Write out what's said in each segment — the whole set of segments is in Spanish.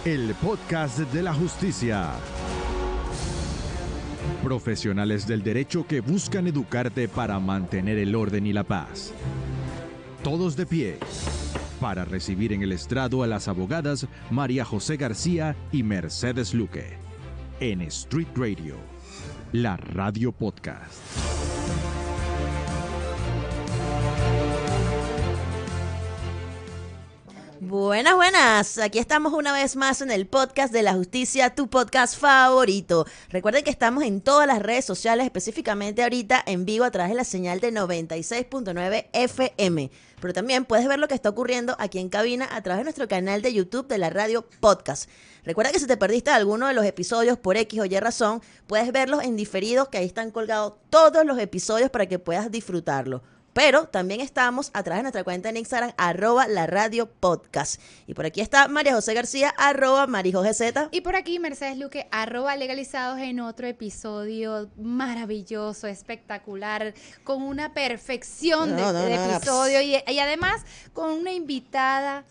El podcast de la justicia. Profesionales del derecho que buscan educarte para mantener el orden y la paz. Todos de pie para recibir en el estrado a las abogadas María José García y Mercedes Luque. En Street Radio, la radio podcast. Buenas, buenas. Aquí estamos una vez más en el podcast de la justicia, tu podcast favorito. Recuerden que estamos en todas las redes sociales, específicamente ahorita en vivo a través de la señal de 96.9 FM. Pero también puedes ver lo que está ocurriendo aquí en cabina a través de nuestro canal de YouTube de la radio podcast. Recuerda que si te perdiste alguno de los episodios por X o Y razón, puedes verlos en diferidos, que ahí están colgados todos los episodios para que puedas disfrutarlo. Pero también estamos a través de nuestra cuenta en Instagram, @laradiopodcast. Y por aquí está María José García, @MarijoGZ. Y por aquí Mercedes Luque, @legalizados, en otro episodio maravilloso, espectacular, con una perfección de episodio y además con una invitada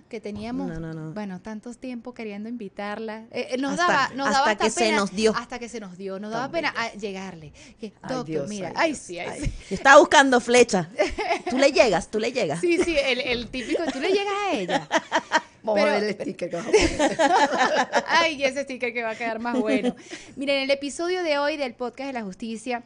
que teníamos, bueno, tantos tiempo queriendo invitarla. Nos daba hasta que se nos dio. Hasta que se nos dio. Nos daba pena llegarle. Doctor, Dios, mira. Sí. Estaba buscando flecha. ¿Tú le llegas? Sí, el típico, tú le llegas a ella. Vamos a ver el sticker que vamos a poner. Ay, ese sticker que va a quedar más bueno. Miren, en el episodio de hoy del podcast de la justicia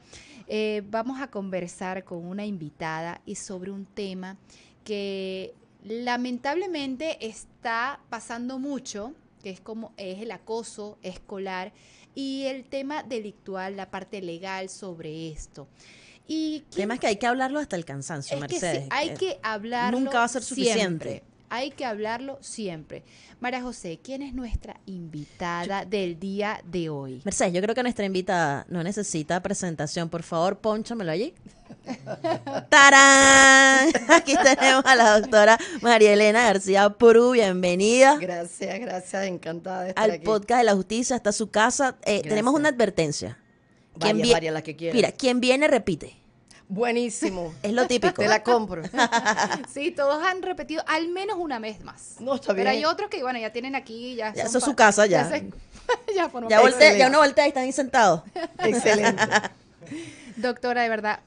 vamos a conversar con una invitada y sobre un tema que lamentablemente está pasando mucho, que es como es el acoso escolar y el tema delictual, la parte legal sobre esto. Y temas que hay que hablarlo hasta el cansancio, es Mercedes. Que sí, hay que hablarlo. Nunca va a ser suficiente. Hay que hablarlo siempre. María José, ¿quién es nuestra invitada del día de hoy? Mercedes, yo creo que nuestra invitada no necesita presentación. Por favor, pónchamelo allí. ¡Tarán! Aquí tenemos a la doctora María Elena García Prú. Bienvenida. Gracias. Encantada de estar al aquí. Podcast de la justicia, hasta su casa. Tenemos una advertencia. Varias las que quieras. Mira, quien viene repite. Buenísimo. Es lo típico. Te la compro. Sí, todos han repetido al menos una vez más. No, está bien. Pero hay otros que, bueno, ya tienen aquí, ya eso es su casa, ya. Ya uno voltea y están ahí sentados. Excelente. Doctora, de verdad,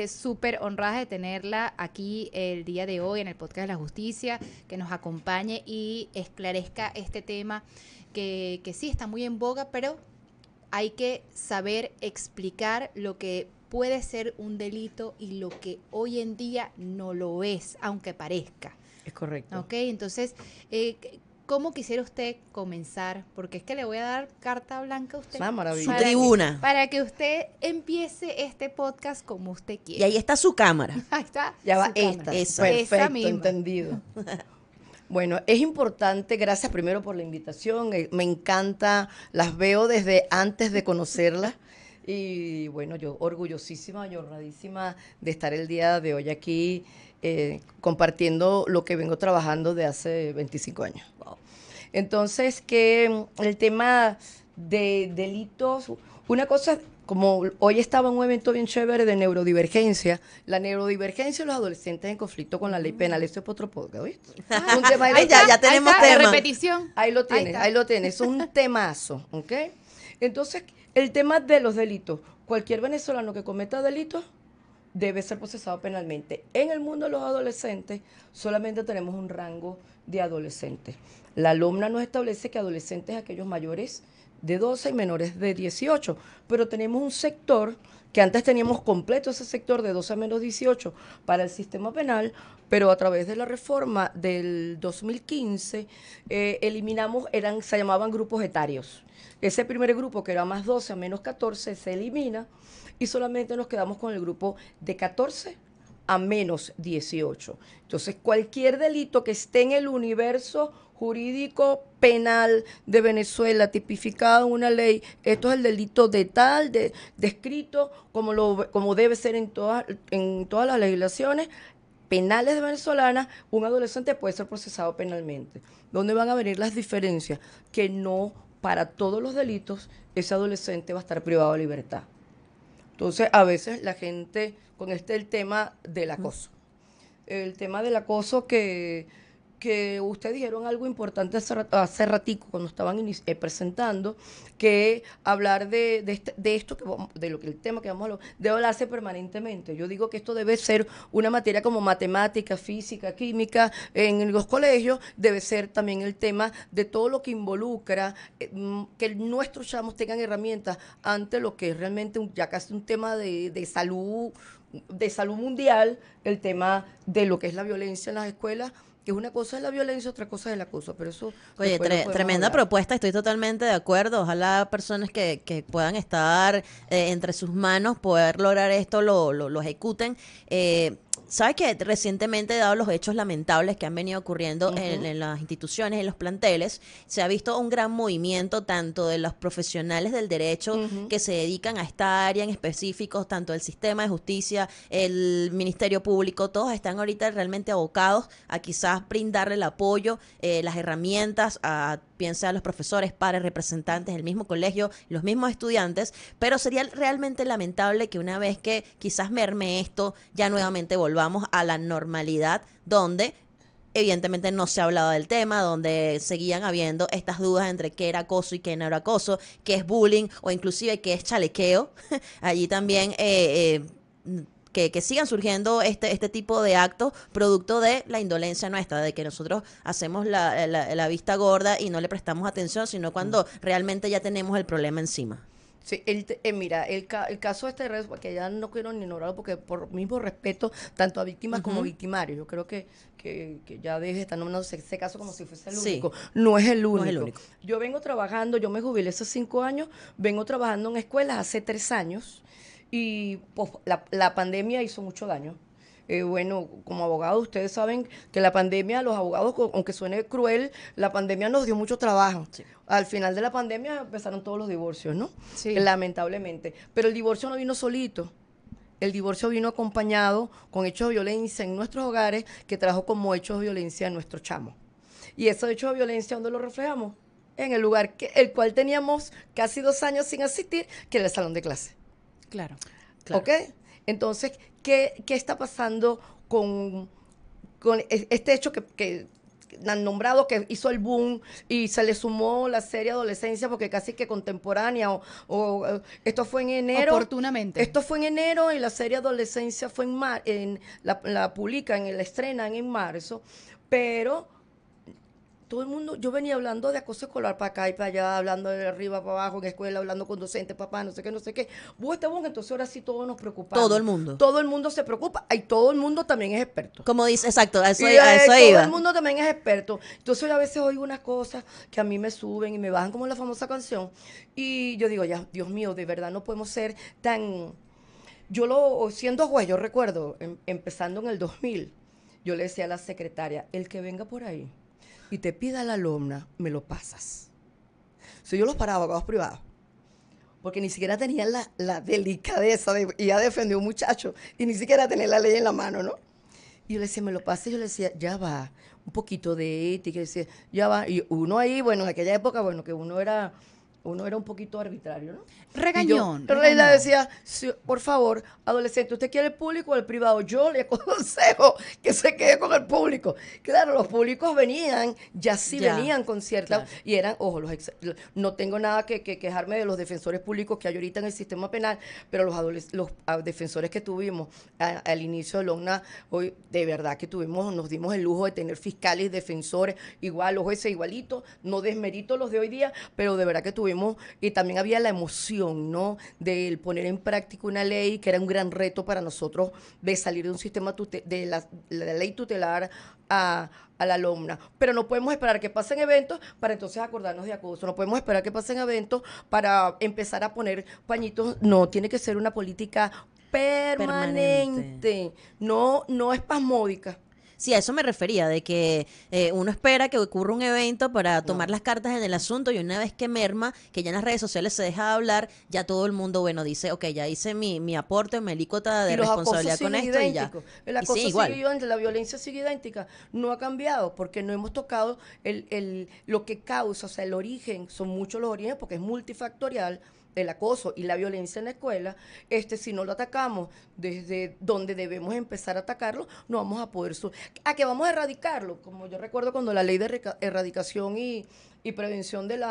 súper honrada de tenerla aquí el día de hoy en el podcast de la justicia, que nos acompañe y esclarezca este tema que sí está muy en boga, pero hay que saber explicar lo que puede ser un delito y lo que hoy en día no lo es, aunque parezca. Es correcto. Ok, entonces, ¿cómo quisiera usted comenzar? Porque es que le voy a dar carta blanca a usted. Maravilloso. Su tribuna. Para que usted empiece este podcast como usted quiera. Y ahí está su cámara. Ahí está. Ya va su cámara. esta. Esa. Perfecto, Esa misma. entendido. Bueno, es importante, gracias primero por la invitación, me encanta, las veo desde antes de conocerlas y bueno, yo orgullosísima y honradísima de estar el día de hoy aquí compartiendo lo que vengo trabajando de hace 25 años. Wow. Entonces, que el tema de delitos, una cosa, como hoy estaba en un evento bien chévere de neurodivergencia, la neurodivergencia y los adolescentes en conflicto con la ley penal, eso es para otro podcast, ¿viste? Un tema Ahí ya tenemos ahí está, tema. de repetición. Ahí lo tienes, es un temazo, ¿ok? Entonces, el tema de los delitos, cualquier venezolano que cometa delitos debe ser procesado penalmente. En el mundo de los adolescentes solamente tenemos un rango de adolescentes. La LOMNA nos establece que adolescentes es aquellos mayores de 12 y menores de 18, pero tenemos un sector que antes teníamos completo ese sector de 12 a menos 18 para el sistema penal, pero a través de la reforma del 2015 eliminamos, se llamaban grupos etarios. Ese primer grupo, que era más 12 a menos 14, se elimina y solamente nos quedamos con el grupo de 14 a menos 18. Entonces, cualquier delito que esté en el universo jurídico penal de Venezuela, tipificado en una ley, esto es el delito de tal, descrito como debe ser en todas las legislaciones penales de venezolanas, un adolescente puede ser procesado penalmente. ¿Dónde van a venir las diferencias? Que no para todos los delitos ese adolescente va a estar privado de libertad. Entonces, a veces la gente, con el tema del acoso. El tema del acoso que que ustedes dijeron algo importante hace ratico cuando estaban presentando, que hablar de esto, de lo que el tema que vamos a hablar, debe hablarse permanentemente. Yo digo que esto debe ser una materia como matemática, física, química, en los colegios, debe ser también el tema de todo lo que involucra que nuestros chamos tengan herramientas ante lo que es realmente ya casi un tema de salud mundial, el tema de lo que es la violencia en las escuelas, que una cosa es la violencia, otra cosa es el acoso, pero eso... Oye, después lo podemos tremenda hablar. propuesta, estoy totalmente de acuerdo. Ojalá personas que puedan estar entre sus manos, poder lograr esto, lo ejecuten. ¿Sabes que recientemente, dado los hechos lamentables que han venido ocurriendo en las instituciones, en los planteles, se ha visto un gran movimiento tanto de los profesionales del derecho que se dedican a esta área en específico, tanto el sistema de justicia, el Ministerio Público, todos están ahorita realmente abocados a quizás brindarle el apoyo, las herramientas a piensa a los profesores, padres, representantes del mismo colegio, los mismos estudiantes, pero sería realmente lamentable que una vez que quizás merme esto, ya nuevamente volvamos a la normalidad donde evidentemente no se ha hablado del tema, donde seguían habiendo estas dudas entre qué era acoso y qué no era acoso, qué es bullying o inclusive qué es chalequeo. Allí también... que sigan surgiendo este tipo de actos producto de la indolencia nuestra, de que nosotros hacemos la vista gorda y no le prestamos atención, sino cuando realmente ya tenemos el problema encima. Sí, mira, el caso de este redes, que ya no quiero ni ignorarlo porque por mismo respeto tanto a víctimas como victimarios, yo creo que ya debe estar nombrando ese caso como si fuese el único. No es el único. No es el único. Yo vengo trabajando, yo me jubilé hace 5 años, vengo trabajando en escuelas hace 3 años y pues, la pandemia hizo mucho daño. Bueno, como abogados, ustedes saben que la pandemia, los abogados, aunque suene cruel, la pandemia nos dio mucho trabajo. Sí. Al final de la pandemia empezaron todos los divorcios, ¿no? Sí. Lamentablemente. Pero el divorcio no vino solito. El divorcio vino acompañado con hechos de violencia en nuestros hogares, que trajo como hechos de violencia a nuestros chamos. Y esos hechos de violencia, ¿dónde los reflejamos? En el lugar el cual teníamos casi 2 años sin asistir, que era el salón de clase. Claro. Claro. ¿Ok? Entonces, ¿qué está pasando con este hecho que han nombrado, que hizo el boom y se le sumó la serie Adolescencia porque casi que contemporánea esto fue en enero? Oportunamente. Esto fue en enero y la serie Adolescencia fue la publican, la estrenan en marzo, pero todo el mundo, yo venía hablando de acoso escolar para acá y para allá, hablando de arriba para abajo, en escuela, hablando con docentes, papá, no sé qué. Entonces ahora sí todos nos preocupamos. Todo el mundo. Todo el mundo se preocupa y todo el mundo también es experto. Como dice, exacto, a eso Y, a eso todo iba. el mundo también es experto. Entonces yo a veces oigo unas cosas que a mí me suben y me bajan como la famosa canción. Y yo digo, ya, Dios mío, de verdad no podemos ser tan... Siendo juez, yo recuerdo, empezando en el 2000, yo le decía a la secretaria, el que venga por ahí y te pida la alumna, me lo pasas. Si yo los paraba, abogados privados, porque ni siquiera tenían la delicadeza de ir a defender a un muchacho y ni siquiera tener la ley en la mano, ¿no? Y yo le decía, me lo pasé, y yo le decía, ya va, un poquito de ética, y decía, ya va. Y uno ahí, bueno, en aquella época, bueno, que uno era un poquito arbitrario, ¿no? Regañón. Pero le decía, sí, por favor, adolescente, ¿usted quiere el público o el privado? Yo le aconsejo que se quede con el público. Claro, los públicos venían con cierta... Claro. Y eran, ojo, no tengo nada que quejarme de los defensores públicos que hay ahorita en el sistema penal, pero los defensores que tuvimos al inicio de LOGNA, hoy de verdad que nos dimos el lujo de tener fiscales y defensores, igual, los jueces igualitos, no desmerito los de hoy día, pero de verdad que tuvimos, y también había la emoción, ¿no?, de poner en práctica una ley que era un gran reto para nosotros de salir de un sistema de la ley tutelar a la alumna. Pero no podemos esperar que pasen eventos para entonces acordarnos de acoso. No podemos esperar que pasen eventos para empezar a poner pañitos. No, tiene que ser una política permanente. No espasmódica. Sí, a eso me refería, de que uno espera que ocurra un evento para tomar las cartas en el asunto y una vez que merma, que ya en las redes sociales se deja de hablar, ya todo el mundo, bueno, dice, ok, ya hice mi aporte, mi alícuota de responsabilidad con esto y ya. El Y acoso sí, sigue igual. idéntico, la violencia sigue idéntica. No ha cambiado porque no hemos tocado lo que causa, o sea, el origen, son muchos los orígenes porque es multifactorial el acoso y la violencia en la escuela, si no lo atacamos desde donde debemos empezar a atacarlo, no vamos a poder... ¿A qué vamos a erradicarlo? Como yo recuerdo cuando la ley de erradicación y prevención del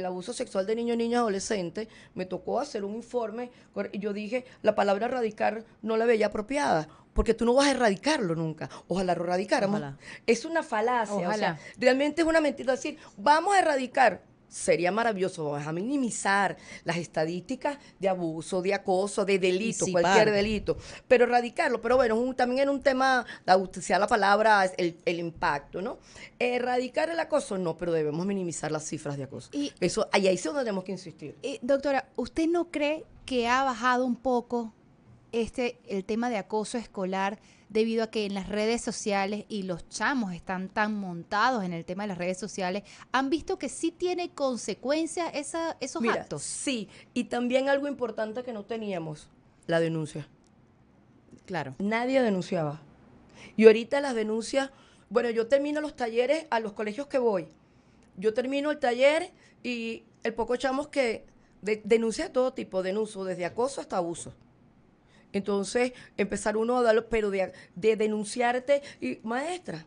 abuso sexual de niños, niñas, adolescentes, me tocó hacer un informe y yo dije, la palabra erradicar no la veía apropiada, porque tú no vas a erradicarlo nunca. Ojalá lo erradicáramos. Ojalá. Es una falacia. Ojalá. O sea, realmente es una mentira decir, vamos a erradicar. Sería maravilloso, vamos a minimizar las estadísticas de abuso, de acoso, de delito, Disipar. cualquier delito, pero erradicarlo. Pero bueno, también era un tema, sea la palabra, el impacto, ¿no? Erradicar el acoso, no, pero debemos minimizar las cifras de acoso. Y- Ahí sí donde tenemos que insistir. Doctora, ¿usted no cree que ha bajado un poco el tema de acoso escolar debido a que en las redes sociales y los chamos están tan montados en el tema de las redes sociales, han visto que sí tiene consecuencias esos Mira, actos? sí, y también algo importante que no teníamos, la denuncia. Claro. Nadie denunciaba. Y ahorita las denuncias, bueno, yo termino los talleres a los colegios que voy. Yo termino el taller y el poco chamos que denuncia de todo tipo, denuncio, desde acoso hasta abuso. Entonces, empezar uno a darlo, pero de denunciarte, y maestra,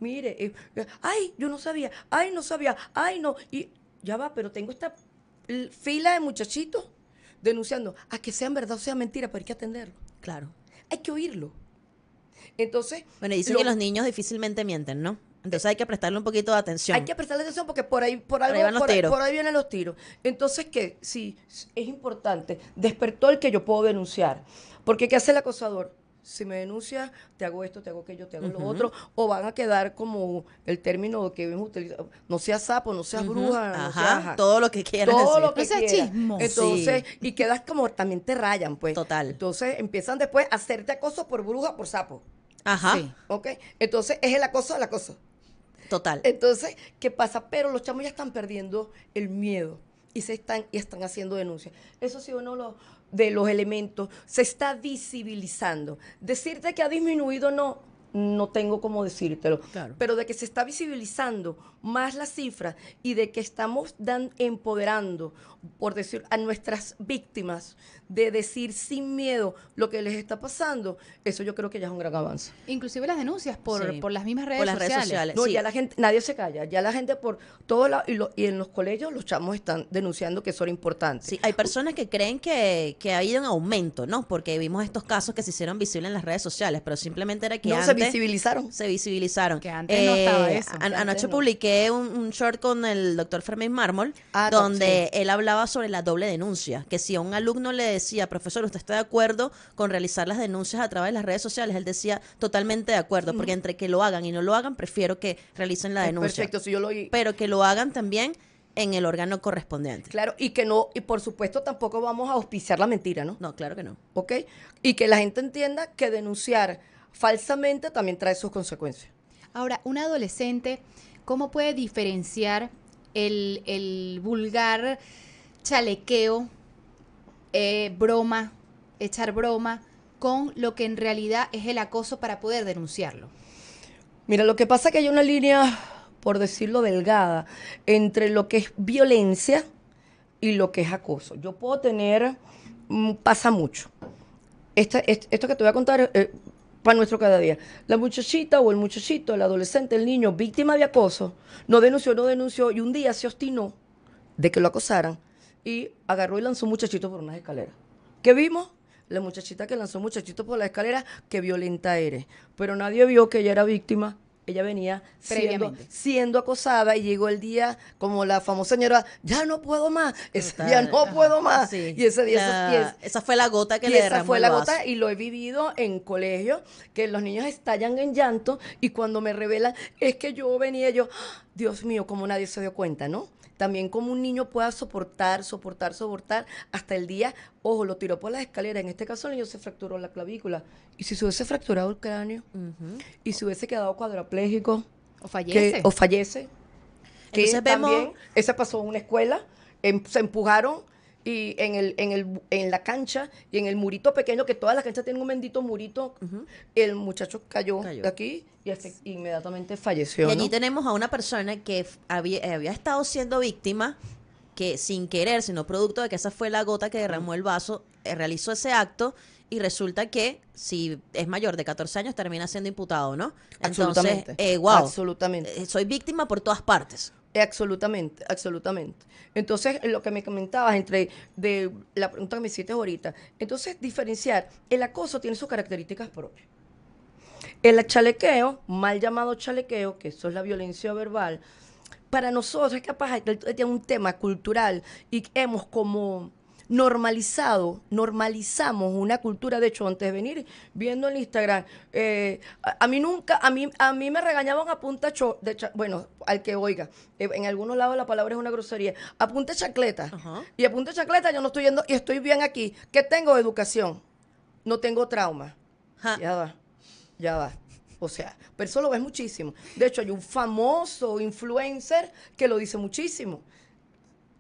mire, ay, yo no sabía, ay, no sabía, ay, no, y ya va, pero tengo esta fila de muchachitos denunciando, a que sean verdad o sea mentira, pero hay que atenderlo, Claro. hay que oírlo. Entonces, Bueno, y dicen que los niños difícilmente mienten, ¿no? Entonces hay que prestarle un poquito de atención. hay que prestarle atención porque por ahí ahí van los tiros. por ahí vienen los tiros. Entonces, que sí, es importante. Despertó el que yo puedo denunciar. Porque ¿qué hace el acosador? Si me denuncia, te hago esto, te hago aquello, te hago lo otro. O van a quedar como el término que hemos utilizado. No seas sapo, no seas bruja. No Ajá, seas, todo lo que quieras todo decir. lo que No seas quieras. chismoso. Entonces, Sí. y quedas como, también te rayan, pues. Total. Entonces, empiezan después a hacerte acoso por bruja, por sapo. Ajá, Sí. ¿Ok? Entonces, es el acoso del acoso. total. Entonces, ¿qué pasa? Pero los chamos ya están perdiendo el miedo y están haciendo denuncias. Eso sí, uno de los elementos se está visibilizando. Decirte que ha disminuido no tengo cómo decírtelo. Claro. Pero de que se está visibilizando más las cifras y de que estamos empoderando, por decir, a nuestras víctimas de decir sin miedo lo que les está pasando, eso yo creo que ya es un gran avance. Inclusive las denuncias Sí. por las mismas redes Por las sociales. redes sociales. No, Sí. ya la gente, nadie se calla, ya la gente por todo lado, y en los colegios los chamos están denunciando que eso era importante. Sí, hay personas que creen que ha habido un aumento, ¿no? Porque vimos estos casos que se hicieron visibles en las redes sociales, pero simplemente era que No, se antes visibilizaron. se visibilizaron. Que antes no estaba eso. Que antes Anoche no. publiqué un short con el doctor Fermín Mármol, Ah, donde sí. él hablaba sobre la doble denuncia, que si a un alumno le decía, profesor, ¿usted está de acuerdo con realizar las denuncias a través de las redes sociales? Él decía, totalmente de acuerdo, porque entre que lo hagan y no lo hagan, prefiero que realicen la denuncia. Perfecto, si yo lo oí. Pero que lo hagan también en el órgano correspondiente. Claro, y que no, y por supuesto tampoco vamos a auspiciar la mentira, ¿no? No, claro que no. ¿Ok? Y que la gente entienda que denunciar falsamente también trae sus consecuencias. Ahora, un adolescente, ¿cómo puede diferenciar el vulgar chalequeo, broma, echar broma, con lo que en realidad es el acoso para poder denunciarlo? Mira, lo que pasa es que hay una línea, por decirlo delgada, entre lo que es violencia y lo que es acoso. Yo puedo tener, pasa mucho. Esto que te voy a contar para nuestro cada día. La muchachita o el muchachito, el adolescente, el niño, víctima de acoso, no denunció, y un día se obstinó de que lo acosaran y agarró y lanzó un muchachito por unas escaleras. ¿Qué vimos? La muchachita que lanzó un muchachito por la escalera, qué violenta eres. Pero nadie vio que ella era víctima. Ella venía Previamente. siendo acosada y llegó el día, como la famosa señora, ya no puedo más, Total. ya no puedo más. Sí. Y ese día, Esa fue la gota que y le esa derramó fue el la vaso. gota, y lo he vivido en colegio, que los niños estallan en llanto y cuando me revelan, es que yo venía, ¡ah! Dios mío, como nadie se dio cuenta, ¿no? También como un niño pueda soportar hasta el día, ojo, lo tiró por las escaleras, en este caso el niño se fracturó la clavícula, y si se hubiese fracturado el cráneo, Ujú. y se hubiese quedado cuadrapléjico, ¿O fallece? o fallece, que Entonces vemos- también, ese pasó en una escuela, se empujaron y en la cancha y en el murito pequeño, que todas las canchas tienen un bendito murito, el muchacho cayó de aquí y inmediatamente falleció. Y allí ¿no? tenemos a una persona que había estado siendo víctima que sin querer, sino producto de que esa fue la gota que derramó el vaso, realizó ese acto y resulta que si es mayor de 14 años termina siendo imputado, ¿no? Absolutamente. Entonces, wow, Absolutamente. soy víctima por todas partes. Absolutamente, absolutamente. Entonces, lo que me comentabas de la pregunta que me hiciste ahorita, entonces diferenciar, el acoso tiene sus características propias. El chalequeo, mal llamado chalequeo, que eso es la violencia verbal, para nosotros es capaz de un tema cultural y hemos como normalizamos una cultura. De hecho, antes de venir viendo el Instagram, a mí me regañaban a punta bueno, al que oiga, en algunos lados la palabra es una grosería, a punta de chancleta. Ajá. Y a punta de chancleta yo no estoy yendo y estoy bien aquí. ¿Qué tengo? Educación. No tengo trauma. Ja. Ya va. O sea, pero eso lo ves muchísimo. De hecho, hay un famoso influencer que lo dice muchísimo.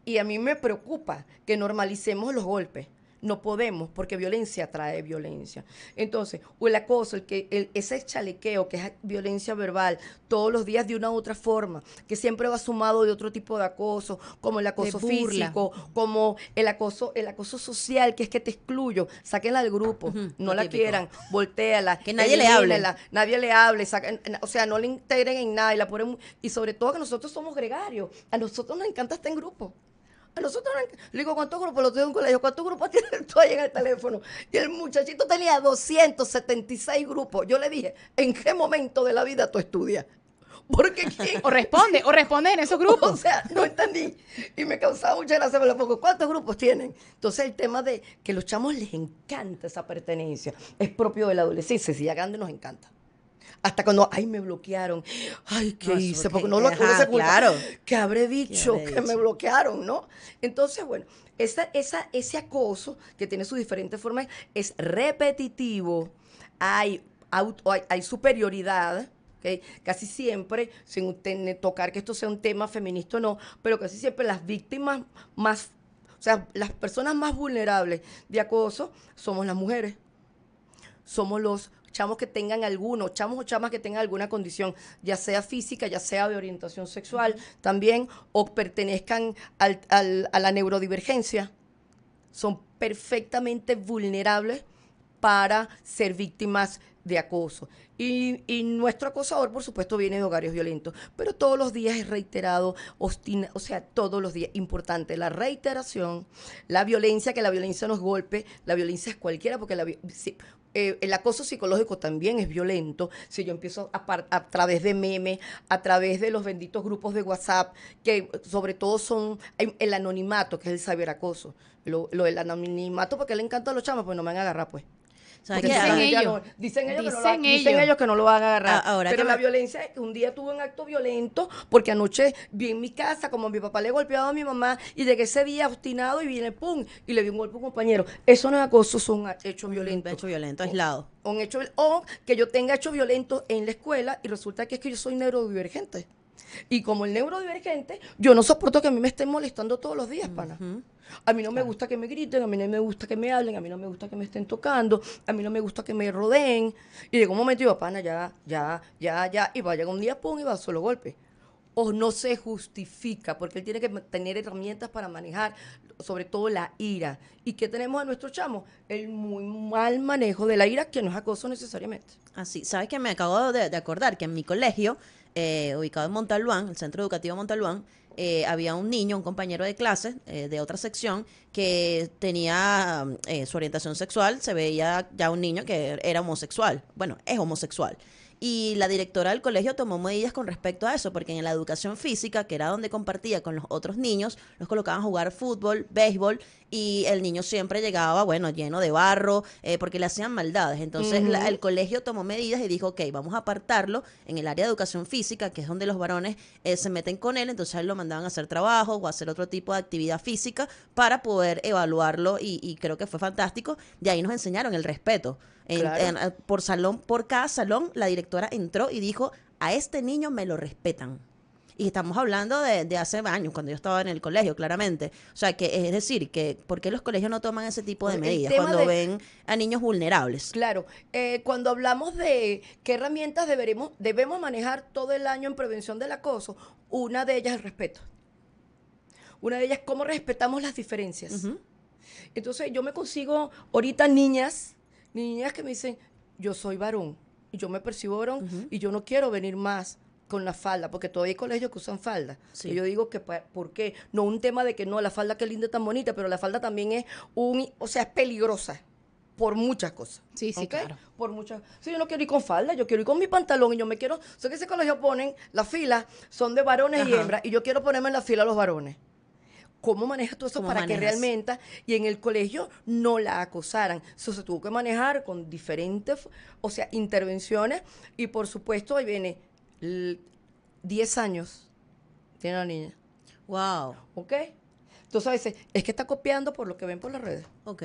Y a mí me preocupa que normalicemos los golpes. No podemos, porque violencia trae violencia. Entonces, o el acoso, ese chalequeo, que es violencia verbal, todos los días de una u otra forma, que siempre va sumado de otro tipo de acoso, como el acoso De burla. físico, como el acoso social, que es que te excluyo, sáquenla del grupo, no lo la típico. quieran, voltéala, Que nadie le hable. elimínenla, nadie le hable, o sea, no le integren en nada y la ponen, y sobre todo que nosotros somos gregarios, a nosotros nos encanta estar en grupo. A nosotros le digo, ¿cuántos grupos? Lo tengo en un colegio. ¿Cuántos grupos tienes tú ahí en el teléfono? Y el muchachito tenía 276 grupos. Yo le dije, ¿en qué momento de la vida tú estudias? Porque ¿quién? O responde en esos grupos. O sea, no entendí. Y me causaba mucha gracia, me lo pongo. ¿Cuántos grupos tienen? Entonces, el tema de que los chamos les encanta esa pertenencia es propio de la adolescencia. Si ya grande nos encanta. Hasta cuando, ay, me bloquearon. Ay, ¿qué No, hice? eso Porque porque- no lo ajá, se culpa. claro. ¿Qué habré dicho? habré Que me dicho? bloquearon, ¿no? Entonces, bueno, ese acoso, que tiene sus diferentes formas, es repetitivo. Hay superioridad. ¿Okay? Casi siempre, sin tocar que esto sea un tema feminista o no, pero casi siempre las víctimas más, o sea, las personas más vulnerables de acoso somos las mujeres. Somos los chamos que tengan chamos o chamas que tengan alguna condición, ya sea física, ya sea de orientación sexual también, o pertenezcan a la neurodivergencia, son perfectamente vulnerables para ser víctimas de acoso. Y nuestro acosador, por supuesto, viene de hogares violentos, pero todos los días es reiterado, o sea, todos los días. Importante la reiteración, la violencia, que la violencia no es golpe, la violencia es cualquiera, porque el acoso psicológico también es violento. Si yo empiezo a través de memes, a través de los benditos grupos de WhatsApp, que sobre todo son el anonimato, que es el ciberacoso. Lo del anonimato, porque le encanta a los chamos, pues no me van a agarrar, pues. ¿Sabes Porque qué? dicen ellos Dicen dicen ellos que no lo van a agarrar. Ahora Pero que la me- violencia, un día tuve un acto violento, porque anoche vi en mi casa como mi papá le golpeaba a mi mamá, y llegué ese día obstinado y viene, pum, y le di un golpe a un compañero. Eso no es acoso, son hechos violentos. Hecho violento, aislado. O que yo tenga hechos violentos en la escuela y resulta que es que yo soy neurodivergente. Y como el neurodivergente, yo no soporto que a mí me estén molestando todos los días, pana. A mí no me gusta que me griten, a mí no me gusta que me hablen, a mí no me gusta que me estén tocando, a mí no me gusta que me rodeen. Y llegó un momento y digo, pana, ya. Y va a llegar un día, pum, y va a solo golpe. O no se justifica, porque él tiene que tener herramientas para manejar, sobre todo la ira. ¿Y qué tenemos a nuestros chamos? El muy mal manejo de la ira, que no es acoso necesariamente. Así, ¿sabes qué? Me acabo de acordar que en mi colegio, ubicado en Montalbán, el Centro Educativo Montalbán, había un niño, un compañero de clase de otra sección, que tenía su orientación sexual, se veía ya un niño que era homosexual, bueno, es homosexual. Y la directora del colegio tomó medidas con respecto a eso, porque en la educación física, que era donde compartía con los otros niños, los colocaban a jugar fútbol, béisbol, y el niño siempre llegaba, bueno, lleno de barro, porque le hacían maldades. Entonces el colegio tomó medidas y dijo, ok, vamos a apartarlo en el área de educación física, que es donde los varones se meten con él, entonces a él lo mandaban a hacer trabajo o a hacer otro tipo de actividad física para poder evaluarlo, y creo que fue fantástico. Y ahí nos enseñaron el respeto. Claro. Por cada salón, la directora entró y dijo, a este niño me lo respetan. Y estamos hablando de hace años, cuando yo estaba en el colegio, claramente. O sea, que es decir, que ¿por qué los colegios no toman ese tipo de El medidas tema cuando de- ven a niños vulnerables? Claro, cuando hablamos de qué herramientas debemos manejar todo el año en prevención del acoso, una de ellas es el respeto. Una de ellas, cómo respetamos las diferencias. Ujú. Entonces yo me consigo ahorita niñas que me dicen, yo soy varón, y yo me percibo varón, y yo no quiero venir más con la falda, porque todavía hay colegios que usan falda. Sí. Y yo digo que, ¿por qué? No un tema de que no, la falda qué linda, tan bonita, pero la falda también es es peligrosa por muchas cosas. Sí, ¿ok? claro. Por muchas. Si yo no quiero ir con falda, yo quiero ir con mi pantalón y yo me quiero. Sé que ese colegio ponen las filas, son de varones y Ajá. hembras, y yo quiero ponerme en la fila a los varones. ¿Cómo manejas tú eso ¿Cómo para que manejas? realmente y en el colegio no la acosaran? Eso se tuvo que manejar con diferentes, intervenciones, y por supuesto ahí viene 10 años tiene la niña, Wow. ¿ok? Entonces a veces es que está copiando por lo que ven por las redes, Ok.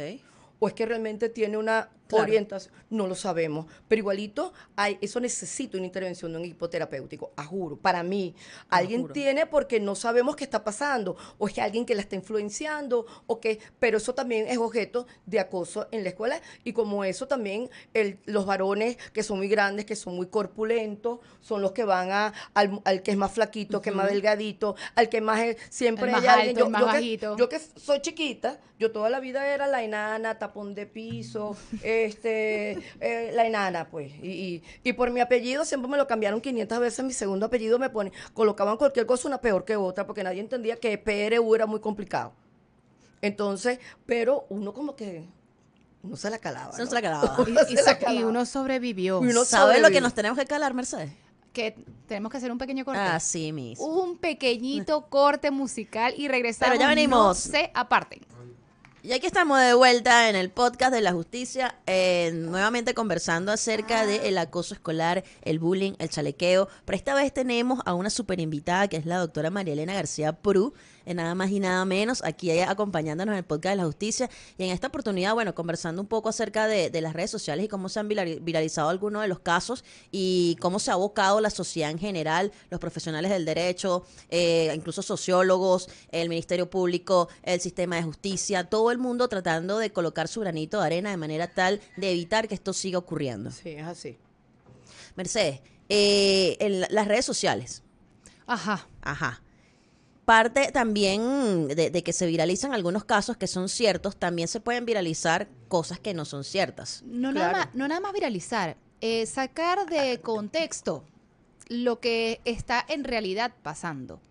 o es que realmente tiene una Claro. orientación, no lo sabemos, pero igualito eso necesita una intervención de un equipo terapéutico, a juro, para mí, alguien juro. tiene porque no sabemos qué está pasando, o es que alguien que la está influenciando, pero eso también es objeto de acoso en la escuela, y como eso también los varones que son muy grandes, que son muy corpulentos, son los que van al que es más flaquito, que es más delgadito, al que más siempre El más hay alguien, alto, el más que- bajito. yo que soy chiquita, yo toda la vida era la enana, tapón de piso, la enana, pues. Y por mi apellido siempre me lo cambiaron 500 veces. Mi segundo apellido colocaban cualquier cosa una peor que otra, porque nadie entendía que PRU era muy complicado. Entonces, pero uno como que no se la calaba. Eso no ¿no? se la calaba. Uno se la Y calaba. uno sobrevivió. Y uno ¿Sabes lo que sobrevive. nos tenemos que calar, Mercedes? Que tenemos que hacer un pequeño corte. Así mismo. Un pequeñito corte musical y regresamos. Pero ya venimos. No se aparten. Y aquí estamos de vuelta en el podcast de la justicia, nuevamente conversando acerca del acoso escolar, el bullying, el chalequeo. Pero esta vez tenemos a una super invitada que es la doctora María Elena García Prú, nada más y nada menos, aquí acompañándonos en el podcast de la justicia. Y en esta oportunidad, bueno, conversando un poco acerca de las redes sociales y cómo se han viralizado algunos de los casos y cómo se ha abocado la sociedad en general, los profesionales del derecho, incluso sociólogos, el Ministerio Público, el sistema de justicia, todo el mundo tratando de colocar su granito de arena de manera tal de evitar que esto siga ocurriendo. Sí, es así. Mercedes, las redes sociales, Ajá. ajá. Parte también de que se viralizan algunos casos que son ciertos, también se pueden viralizar cosas que no son ciertas. No, Claro. nada más viralizar, sacar de contexto lo que está en realidad pasando.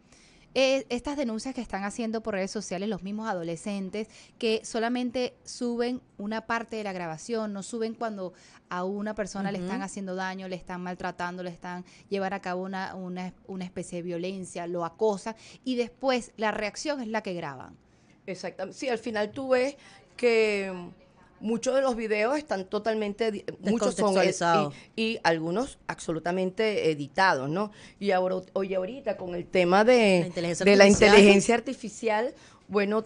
Estas denuncias que están haciendo por redes sociales los mismos adolescentes que solamente suben una parte de la grabación, no suben cuando a una persona le están haciendo daño, le están maltratando, le están llevando a cabo una especie de violencia, lo acosan y después la reacción es la que graban. Exactamente. Sí, al final tú ves que muchos de los videos están totalmente, muchos son Descontextualizados. y algunos absolutamente editados, ¿no? Y ahorita con el tema de la inteligencia artificial, bueno,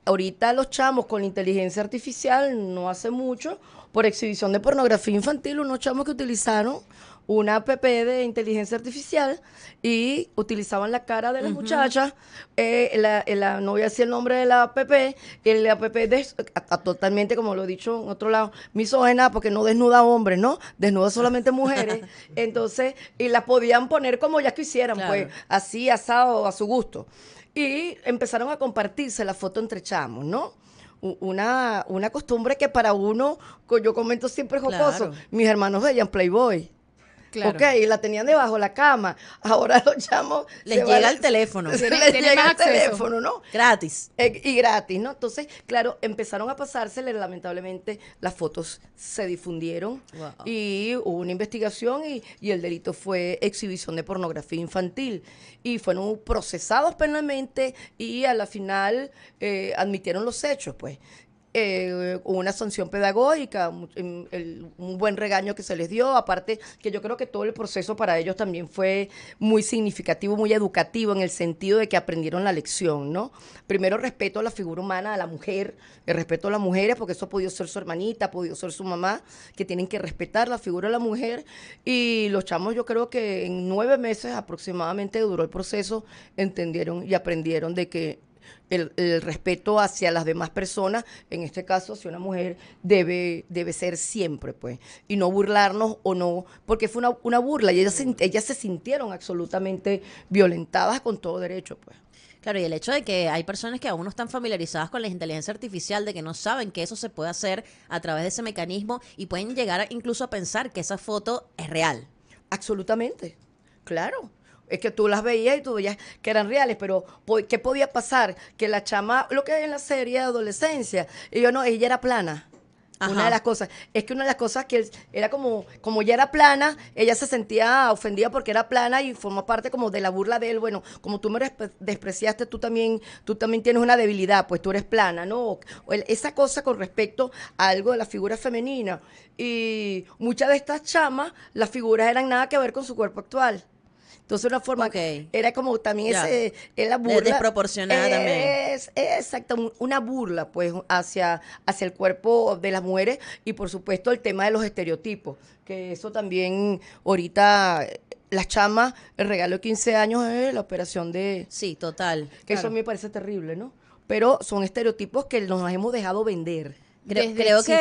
ahorita los chamos con la inteligencia artificial, no hace mucho, por exhibición de pornografía infantil, unos chamos que utilizaron una app de inteligencia artificial y utilizaban la cara de las muchachas, no voy a decir el nombre de la app, la app totalmente, como lo he dicho en otro lado, misógena, porque no desnuda hombres, ¿no? Desnuda solamente mujeres, entonces, y las podían poner como ya quisieran, Claro. pues, así, asado, a su gusto. Y empezaron a compartirse la foto entre chamos, ¿no? Una costumbre que para uno, yo comento siempre jocoso, Claro. mis hermanos veían Playboy. Claro. Ok, y la tenían debajo de la cama. Ahora los chamos... Les se llega van- el teléfono. Les Tienen llega más el acceso. teléfono, ¿no? Gratis. Y gratis, ¿no? Entonces, claro, empezaron a pasársele, lamentablemente, las fotos se difundieron Wow. y hubo una investigación y el delito fue exhibición de pornografía infantil. Y fueron procesados penalmente y a la final admitieron los hechos, pues. Una sanción pedagógica, un buen regaño que se les dio, aparte que yo creo que todo el proceso para ellos también fue muy significativo, muy educativo en el sentido de que aprendieron la lección, ¿no? Primero respeto a la figura humana, a la mujer, el respeto a las mujeres, porque eso ha podido ser su hermanita, ha podido ser su mamá, que tienen que respetar la figura de la mujer, y los chamos yo creo que en 9 meses aproximadamente duró el proceso, entendieron y aprendieron de que el respeto hacia las demás personas, en este caso hacia una mujer, debe ser siempre, pues, y no burlarnos o no, porque fue una burla y ellas se sintieron absolutamente violentadas con todo derecho, pues. Claro, y el hecho de que hay personas que aún no están familiarizadas con la inteligencia artificial, de que no saben que eso se puede hacer a través de ese mecanismo y pueden llegar incluso a pensar que esa foto es real. Absolutamente, claro. Es que tú las veías y tú veías que eran reales, pero ¿qué podía pasar? Que la chama, lo que hay en la serie de adolescencia, y yo no, ella era plana. Ajá. Una de las cosas, es que una de las cosas que era como ya era plana, ella se sentía ofendida porque era plana y formó parte como de la burla de él. Bueno, como tú me despreciaste, tú también tienes una debilidad, pues tú eres plana, ¿no? Esa cosa con respecto a algo de la figura femenina. Y muchas de estas chamas, las figuras eran nada que ver con su cuerpo actual. Entonces, una forma, Ok. era como también Ya. la burla. Desproporcionada también. Es exacto, una burla, pues, hacia el cuerpo de las mujeres y, por supuesto, el tema de los estereotipos, que eso también, ahorita, las chamas, el regalo de 15 años es la operación Sí, total. que eso a mí me parece terrible, ¿no? Pero son estereotipos que nos hemos dejado vender. Desde Creo que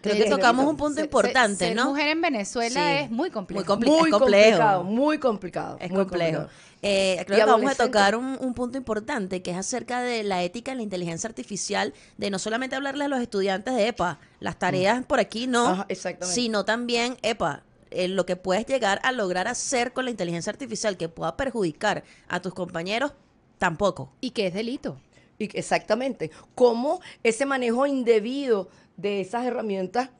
chiquito. tocamos chiquito. un punto importante, ser ¿no? mujer en Venezuela Sí. es muy complejo. Es complejo. Muy complicado. Es muy complejo. complicado. Creo Y que vamos a adolescente. tocar un punto importante que es acerca de la ética en la inteligencia artificial, de no solamente hablarle a los estudiantes de, epa, las tareas por aquí no, Ajá, exactamente. sino también, epa, lo que puedes llegar a lograr hacer con la inteligencia artificial que pueda perjudicar a tus compañeros, tampoco. Y que es delito. Exactamente. Cómo ese manejo indebido de esas herramientas,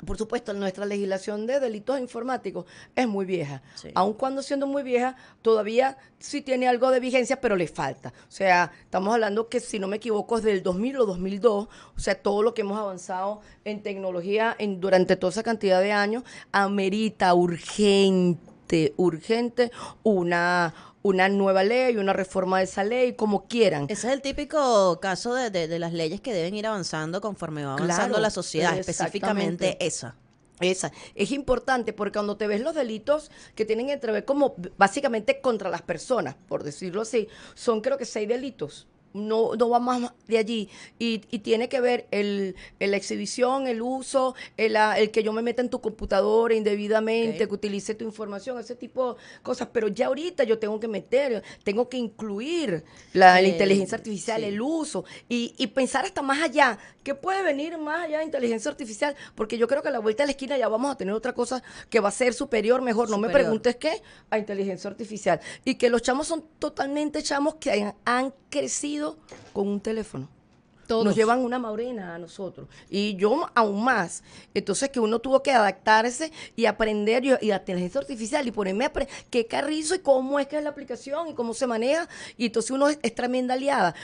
por supuesto, nuestra legislación de delitos informáticos es muy vieja. Sí. Aun cuando siendo muy vieja, todavía sí tiene algo de vigencia, pero le falta. O sea, estamos hablando que, si no me equivoco, es del 2000 o 2002. O sea, todo lo que hemos avanzado en tecnología durante toda esa cantidad de años amerita urgente una nueva ley, una reforma de esa ley, como quieran. Ese es el típico caso de las leyes que deben ir avanzando conforme va avanzando Claro, la sociedad, exactamente. específicamente esa. Esa es importante porque cuando te ves los delitos que tienen que ver como básicamente contra las personas, por decirlo así, son creo que 6 delitos. No va más de allí. Y tiene que ver la exhibición, el uso, el que yo me meta en tu computadora indebidamente, Ok. que utilice tu información, ese tipo de cosas. Pero ya ahorita yo tengo que incluir la inteligencia artificial, sí. el uso, y pensar hasta más allá. ¿Qué puede venir más allá de inteligencia artificial? Porque yo creo que a la vuelta de la esquina ya vamos a tener otra cosa que va a ser superior, mejor. No me Superior. preguntes qué, a inteligencia artificial. Y que los chamos son totalmente chamos que han crecido con un teléfono. Todos. Nos llevan una morena a nosotros. Y yo aún más. Entonces, que uno tuvo que adaptarse y aprender y la inteligencia artificial y ponerme a qué carrizo y cómo es que es la aplicación y cómo se maneja. Y entonces uno es tremenda aliada,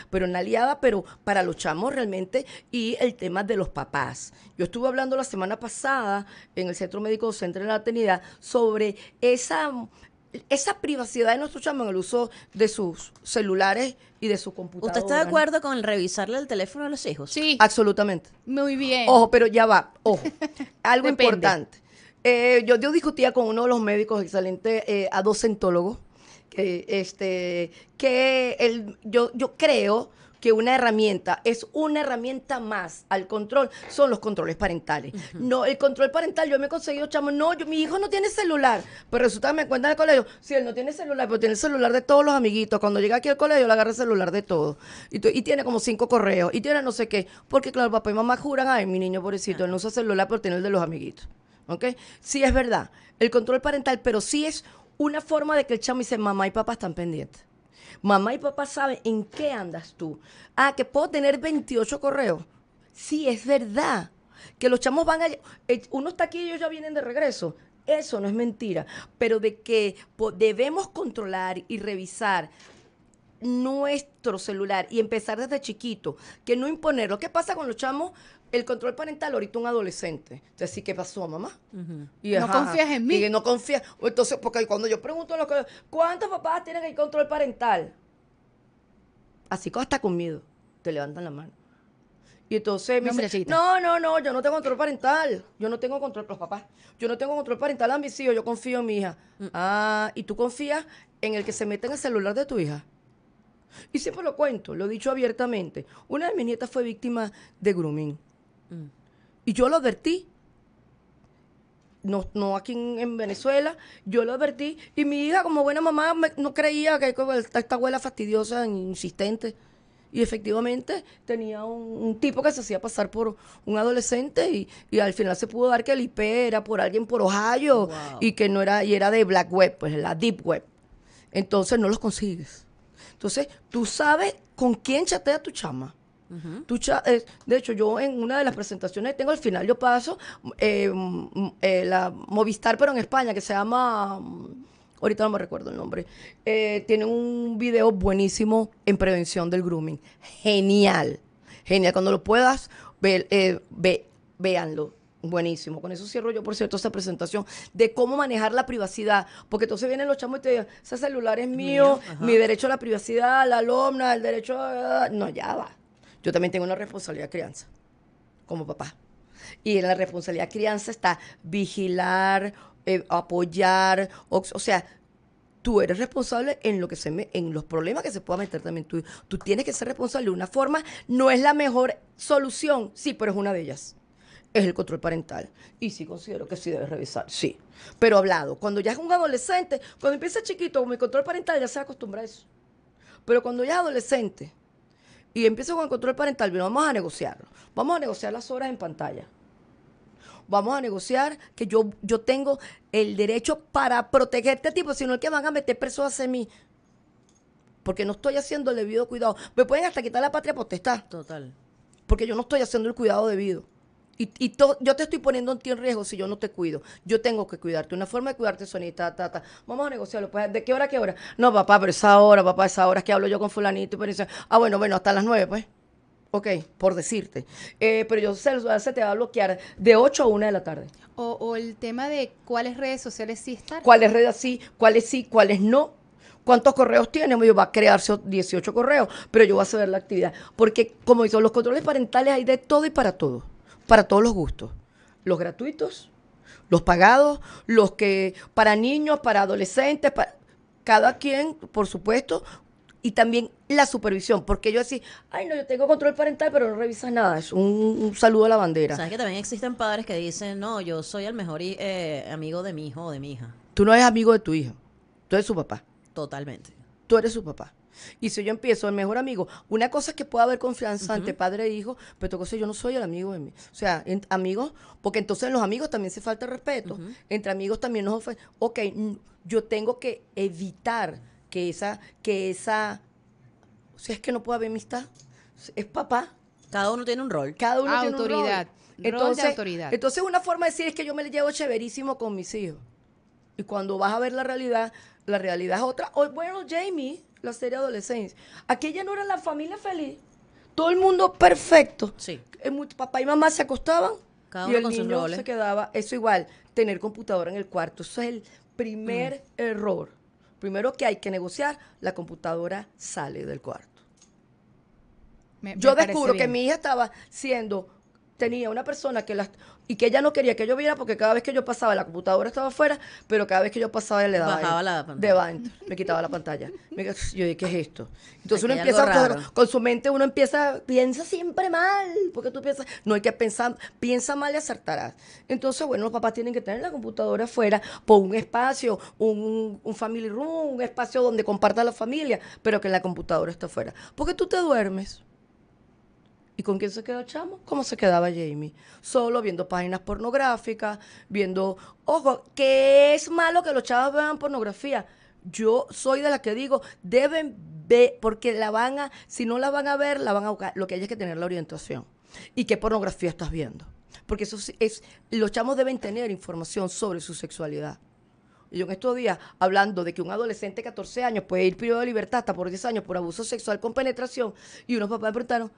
pero para los chamos realmente. Y el tema de los papás. Yo estuve hablando la semana pasada en el Centro Médico Docente de la Trinidad sobre esa privacidad de nuestros chamos en el uso de sus celulares y de su computadora. ¿Usted está de acuerdo con el revisarle el teléfono a los hijos? Sí, Absolutamente. muy bien. Ojo, pero ya va, ojo. Algo Depende. importante. Yo discutía con uno de los médicos excelentes, adocentólogo, yo creo que una herramienta es una herramienta más al control, son los controles parentales. No, el control parental, yo me he conseguido, chamo, mi hijo no tiene celular, pero resulta que me cuentan en el colegio, si él no tiene celular, pero tiene el celular de todos los amiguitos, cuando llega aquí al colegio le agarra el celular de todos, y tiene como 5 correos, y tiene no sé qué, porque claro, papá y mamá juran, ay, mi niño pobrecito, él no usa celular, pero tiene el de los amiguitos, ¿ok? Sí es verdad, el control parental, pero sí es una forma de que el chamo dice, mamá y papá están pendientes. Mamá y papá saben en qué andas tú. Ah, que puedo tener 28 correos. Sí, es verdad. Que los chamos van a... uno está aquí y ellos ya vienen de regreso. Eso no es mentira. Pero de que debemos controlar y revisar nuestro celular y empezar desde chiquito, que no imponerlo. ¿Qué pasa con los chamos? El control parental, ahorita un adolescente. Entonces, ¿sí qué pasó, mamá? Y, No confías en mí. Y no confías. Entonces, porque cuando yo pregunto, ¿cuántos papás tienen el control parental? Así hasta con miedo, te levantan la mano. Y entonces me No, dice, muchachita. no, yo no tengo control parental. Yo no tengo control, los papás. Yo no tengo control parental a mis hijos, yo confío en mi hija. Ah, ¿y tú confías en el que se mete en el celular de tu hija? Y siempre lo cuento, lo he dicho abiertamente. Una de mis nietas fue víctima de grooming. Y yo lo advertí. no aquí en Venezuela, yo lo advertí, y mi hija, como buena mamá, no creía que esta abuela fastidiosa, insistente, y efectivamente tenía un tipo que se hacía pasar por un adolescente, y al final se pudo dar que el IP era por alguien por Ohio, Wow. y que no era, y era de Black Web, pues la Deep Web. Entonces no los consigues. Entonces, tú sabes con quién chatea tu chama. De hecho, yo en una de las presentaciones tengo al final, yo paso la Movistar, pero en España, que se llama, ahorita no me recuerdo el nombre, tienen un video buenísimo en prevención del grooming. Genial, genial. Cuando lo puedas, véanlo. Buenísimo. Con eso cierro yo, por cierto, esta presentación de cómo manejar la privacidad. Porque entonces vienen los chamos y te dicen, ese celular es mío, ajá. mi derecho a la privacidad, la alumna, el derecho a... No, ya va. Yo también tengo una responsabilidad de crianza, como papá. Y en la responsabilidad de crianza está vigilar, apoyar, o sea, tú eres responsable en lo que en los problemas que se pueda meter también tú. Tú tienes que ser responsable de una forma, no es la mejor solución, sí, pero es una de ellas. Es el control parental. Y sí considero que sí debes revisar, sí. Pero hablado, cuando ya es un adolescente, cuando empieza chiquito, con el control parental ya se acostumbra a eso. Pero cuando ya es adolescente y empieza con el control parental, bien, vamos a negociarlo. Vamos a negociar las horas en pantalla. Vamos a negociar que yo tengo el derecho para protegerte a ti, porque si no es que van a meter preso a mí. Porque no estoy haciendo el debido cuidado. Me pueden hasta quitar la patria potestad. Total. Porque yo no estoy haciendo el cuidado debido. Yo te estoy poniendo en ti en riesgo si yo no te cuido. Yo tengo que cuidarte. Una forma de cuidarte, Sonita, Vamos a negociarlo. Pues, ¿de qué hora a qué hora? No, papá, pero esa hora es que hablo yo con fulanito. Pero dice, bueno, hasta las 9, pues. Ok, por decirte. Pero yo se te va a bloquear de 8 a 1 de la tarde. O el tema de cuáles redes sociales sí están. ¿Cuáles redes sí, cuáles no? ¿Cuántos correos tiene? Yo va a crearse 18 correos, pero yo voy a saber la actividad. Porque, como dicen, los controles parentales hay de todo y para todo. Para todos los gustos. Los gratuitos, los pagados, los que para niños, para adolescentes, cada quien, por supuesto, y también la supervisión, porque yo decía, ay no, yo tengo control parental, pero no revisas nada, es un saludo a la bandera. ¿Sabes que también existen padres que dicen, no, yo soy el mejor amigo de mi hijo o de mi hija? Tú no eres amigo de tu hijo, tú eres su papá, Totalmente. tú eres su papá. Y si yo empiezo el mejor amigo, una cosa es que pueda haber confianza entre padre e hijo, pero otra cosa es yo no soy el amigo de mí. O sea, amigos, porque entonces en los amigos también se falta respeto, entre amigos también nos ofende. Ok, yo tengo que evitar que esa, o sea, es que no puede haber amistad. Es papá. Cada uno tiene un rol. Cada uno tiene un rol. Autoridad. Rol de autoridad. Entonces una forma de decir es que yo me llevo chéverísimo con mis hijos. Y cuando vas a ver la realidad es otra. Bueno, Jamie, la serie Adolescencia. Aquella no era la familia feliz. Todo el mundo perfecto. Sí. Papá y mamá se acostaban Cada y uno el con sus niño roles. se quedaba. Eso igual, tener computadora en el cuarto. Eso es el primer error. Primero que hay que negociar, la computadora sale del cuarto. Yo descubro que mi hija tenía una persona y que ella no quería que yo viera porque cada vez que yo pasaba la computadora estaba afuera, pero cada vez que yo pasaba ella le daba Bajaba la pantalla. de adentro, me quitaba la pantalla. Yo dije, ¿qué es esto? Entonces Aquí uno hay empieza algo raro. con su mente, piensa siempre mal, porque tú piensas, no hay que pensar, piensa mal y acertarás. Entonces, bueno, los papás tienen que tener la computadora afuera por un espacio, un family room, un espacio donde comparta la familia, pero que la computadora está afuera. Porque tú te duermes. ¿Y con quién se queda el chamo? ¿Cómo se quedaba Jamie? Solo viendo páginas pornográficas, ojo, que es malo que los chavos vean pornografía. Yo soy de las que digo, deben ver, porque si no la van a ver, la van a buscar. Lo que hay es que tener la orientación. ¿Y qué pornografía estás viendo? Porque los chamos deben tener información sobre su sexualidad. Y yo en estos días, hablando de que un adolescente de 14 años puede ir privado de libertad hasta por 10 años por abuso sexual con penetración, y unos papás me preguntaron,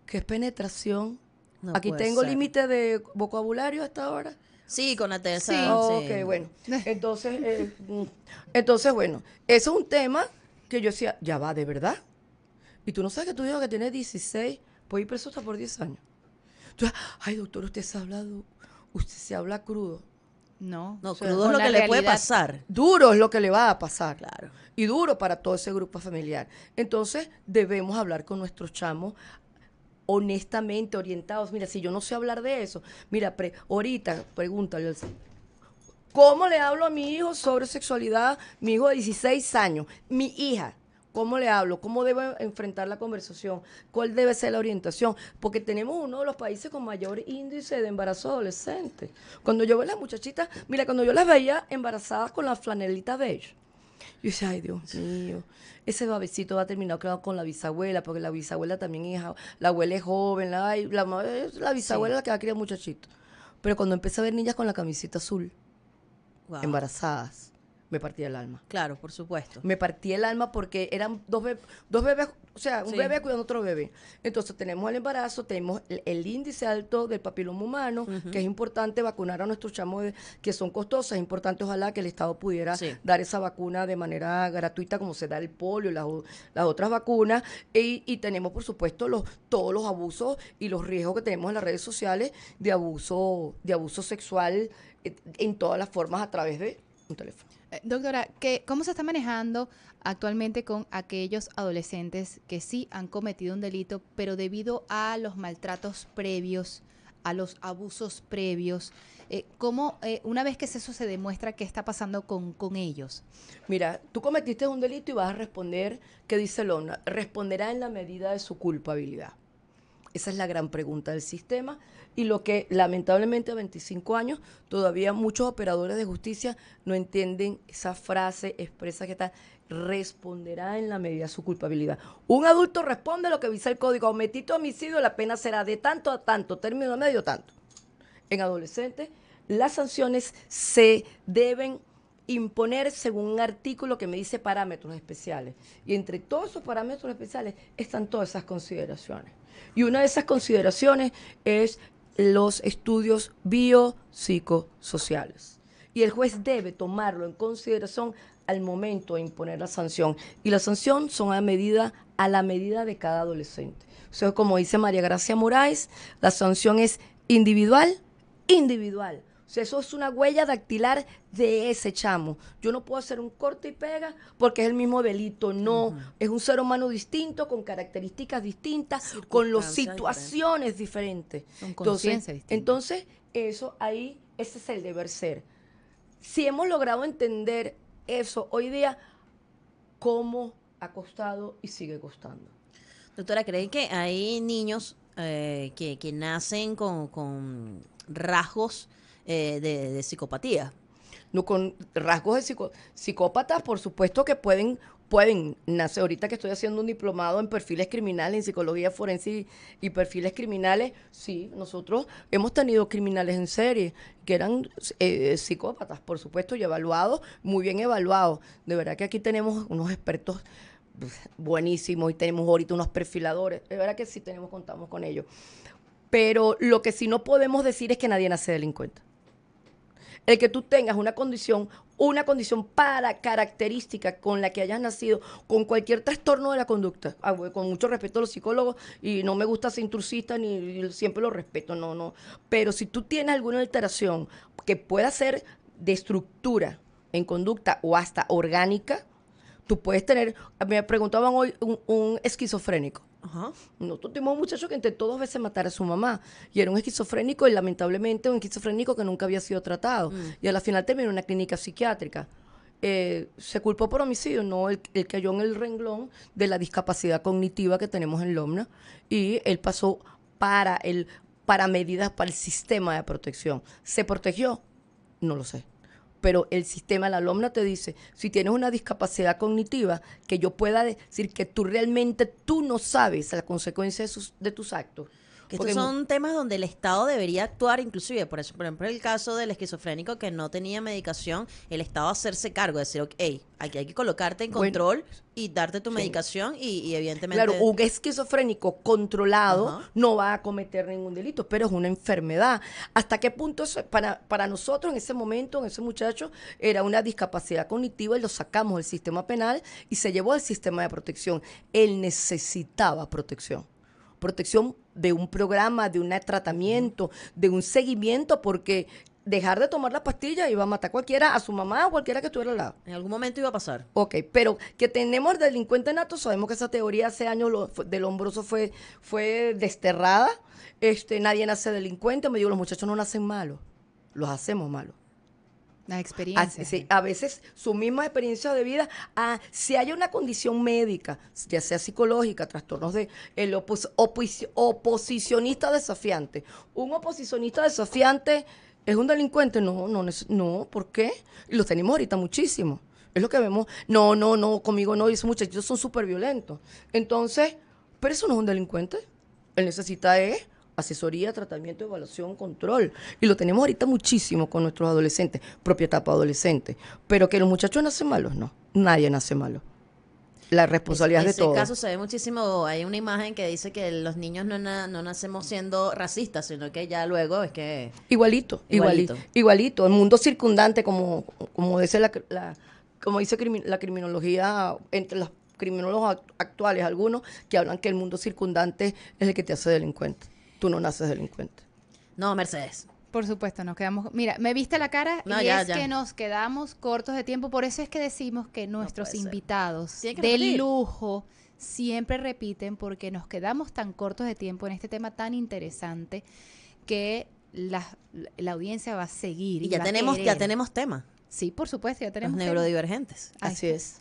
¿qué es penetración? No Aquí puede tengo ser. límite de vocabulario hasta ahora. Sí, con la TESA. Sí. Ok, bueno. Entonces, bueno, eso es un tema que yo decía, ya va, ¿de verdad? Y tú no sabes que tu hijo que tiene 16 puede ir preso hasta por 10 años. Entonces, ay, doctor, usted se habla crudo. No. No, O sea, crudo es con lo la que le puede realidad. pasar. Duro es lo que le va a pasar. Claro. Y duro para todo ese grupo familiar. Entonces, debemos hablar con nuestros chamos honestamente, orientados. Mira, si yo no sé hablar de eso, mira, ahorita pregúntale, ¿Cómo le hablo a mi hijo sobre sexualidad? Mi hijo de 16 años, mi hija. ¿Cómo le hablo? ¿Cómo debe enfrentar la conversación? ¿Cuál debe ser la orientación? Porque tenemos uno de los países con mayor índice de embarazo adolescente. Cuando yo veo a las muchachitas, mira, cuando yo las veía embarazadas con la flanelita beige, yo decía, ay, Dios mío, ese babecito va a terminar quedado con la bisabuela, porque la bisabuela también es, la abuela es joven, la bisabuela es la que va a criar muchachitos. Pero cuando empecé a ver niñas con la camiseta azul, Wow. embarazadas, me partía el alma. Claro, por supuesto. Me partí el alma porque eran dos bebés, o sea, un Sí. bebé cuidando a otro bebé. Entonces tenemos el embarazo, tenemos el índice alto del papiloma humano, que es importante vacunar a nuestros chamos que son costosas. Es importante, ojalá, que el Estado pudiera Sí. dar esa vacuna de manera gratuita, como se da el polio y las otras vacunas. Y tenemos, por supuesto, todos los abusos y los riesgos que tenemos en las redes sociales de abuso sexual en todas las formas a través de un teléfono. Doctora, ¿cómo se está manejando actualmente con aquellos adolescentes que sí han cometido un delito, pero debido a los maltratos previos, a los abusos previos, cómo una vez que eso se demuestra, qué está pasando con ellos? Mira, tú cometiste un delito y vas a responder, ¿qué dice Lona? Responderá en la medida de su culpabilidad. Esa es la gran pregunta del sistema y lo que lamentablemente a 25 años todavía muchos operadores de justicia no entienden esa frase expresa que está, responderá en la medida de su culpabilidad. Un adulto responde lo que dice el código, cometiste homicidio, la pena será de tanto a tanto, término medio tanto. En adolescentes, las sanciones se deben imponer según un artículo que me dice parámetros especiales. Y entre todos esos parámetros especiales están todas esas consideraciones. Y una de esas consideraciones es los estudios biopsicosociales. Y el juez debe tomarlo en consideración al momento de imponer la sanción. Y la sanción son a la medida de cada adolescente. O sea, como dice María Gracia Moraes, la sanción es individual. O sea, eso es una huella dactilar de ese chamo. Yo no puedo hacer un corte y pega porque es el mismo delito. No, es un ser humano distinto, con características distintas, con las situaciones diferentes. Con conciencia distinta. Entonces, eso ahí, ese es el deber ser. Si hemos logrado entender eso hoy día, ¿cómo ha costado y sigue costando? Doctora, ¿cree que hay niños que nacen con rasgos de psicopatía? No, con rasgos de psicópatas, por supuesto que pueden nacer. Ahorita que estoy haciendo un diplomado en perfiles criminales, en psicología forense y perfiles criminales, sí, nosotros hemos tenido criminales en serie que eran psicópatas, por supuesto, y evaluados, muy bien evaluados. De verdad que aquí tenemos unos expertos buenísimos y tenemos ahorita unos perfiladores. De verdad que sí contamos con ellos. Pero lo que sí no podemos decir es que nadie nace delincuente. El que tú tengas una condición para característica con la que hayas nacido, con cualquier trastorno de la conducta, con mucho respeto a los psicólogos, y no me gusta ser intrusista, ni siempre lo respeto, no. Pero si tú tienes alguna alteración que pueda ser de estructura en conducta o hasta orgánica, tú puedes tener, me preguntaban hoy, un esquizofrénico. Ajá. Nosotros tuvimos un muchacho que intentó 2 veces matar a su mamá y era un esquizofrénico y lamentablemente un esquizofrénico que nunca había sido tratado y a la final terminó en una clínica psiquiátrica. Se culpó por homicidio, no, él cayó en el renglón de la discapacidad cognitiva que tenemos en Lomna y él pasó para medidas para el sistema de protección. ¿Se protegió? No lo sé. Pero el sistema, la Lomna te dice, si tienes una discapacidad cognitiva, que yo pueda decir que tú no sabes la consecuencia de tus actos. Que Porque estos son temas donde el Estado debería actuar, inclusive, por ejemplo, el caso del esquizofrénico que no tenía medicación, el Estado hacerse cargo, decir, ok, aquí hay que colocarte en control y darte tu medicación y evidentemente... Claro, un esquizofrénico controlado Ajá. no va a cometer ningún delito, pero es una enfermedad. ¿Hasta qué punto para nosotros en ese momento, en ese muchacho, era una discapacidad cognitiva y lo sacamos del sistema penal y se llevó al sistema de protección? Él necesitaba protección de un programa, de un tratamiento, de un seguimiento, porque dejar de tomar la pastilla iba a matar a su mamá o cualquiera que estuviera al lado. En algún momento iba a pasar. Ok, pero que tenemos delincuente nato, sabemos que esa teoría hace años del Lombroso fue desterrada. Nadie nace delincuente, me digo, los muchachos no nacen malos, los hacemos malos. La experiencia. Sí, a veces su misma experiencia de vida, si hay una condición médica, ya sea psicológica, trastornos de oposicionista desafiante. Un oposicionista desafiante es un delincuente, no, ¿por qué? Y los tenemos ahorita muchísimo. Es lo que vemos, no, conmigo no, y esos muchachitos son súper violentos. Entonces, pero eso no es un delincuente. Él necesita asesoría, tratamiento, evaluación, control. Y lo tenemos ahorita muchísimo con nuestros adolescentes, propia etapa adolescente. Pero que los muchachos nacen malos, no. Nadie nace malo. La responsabilidad es de todos. En ese caso se ve muchísimo, hay una imagen que dice que los niños no nacemos siendo racistas, sino que ya luego es que... Igualito. El mundo circundante, como dice la criminología, entre los criminólogos actuales, algunos que hablan que el mundo circundante es el que te hace delincuente. Tú no naces delincuente. No, Mercedes. Por supuesto, nos quedamos... Mira, me viste la cara y que nos quedamos cortos de tiempo. Por eso es que decimos que nuestros invitados de lujo siempre repiten, porque nos quedamos tan cortos de tiempo en este tema tan interesante que la audiencia va a seguir. Y ya tenemos tema. Sí, por supuesto, ya tenemos los neurodivergentes. Así es.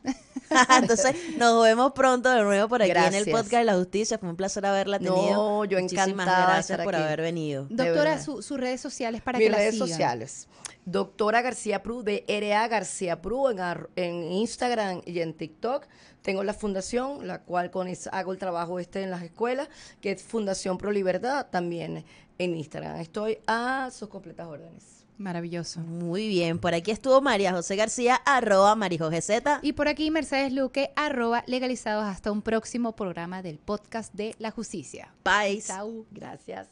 Entonces, nos vemos pronto de nuevo por aquí Gracias. en el podcast de la justicia. Fue un placer haberla tenido. No, yo Muchísimas encantada gracias por haber venido. Doctora, sus redes sociales para Mis que la redes sigan. sociales. Doctora García Prú, DRA García Prú, en Instagram y en TikTok. Tengo la fundación, la cual hago el trabajo en las escuelas, que es Fundación Pro Libertad, también en Instagram. Estoy a sus completas órdenes. Maravilloso. Muy bien, por aquí estuvo María José García, @MariJoGZ. Y por aquí Mercedes Luque, @legalizados. Hasta un próximo programa del podcast de la justicia. Bye. Chau. Gracias.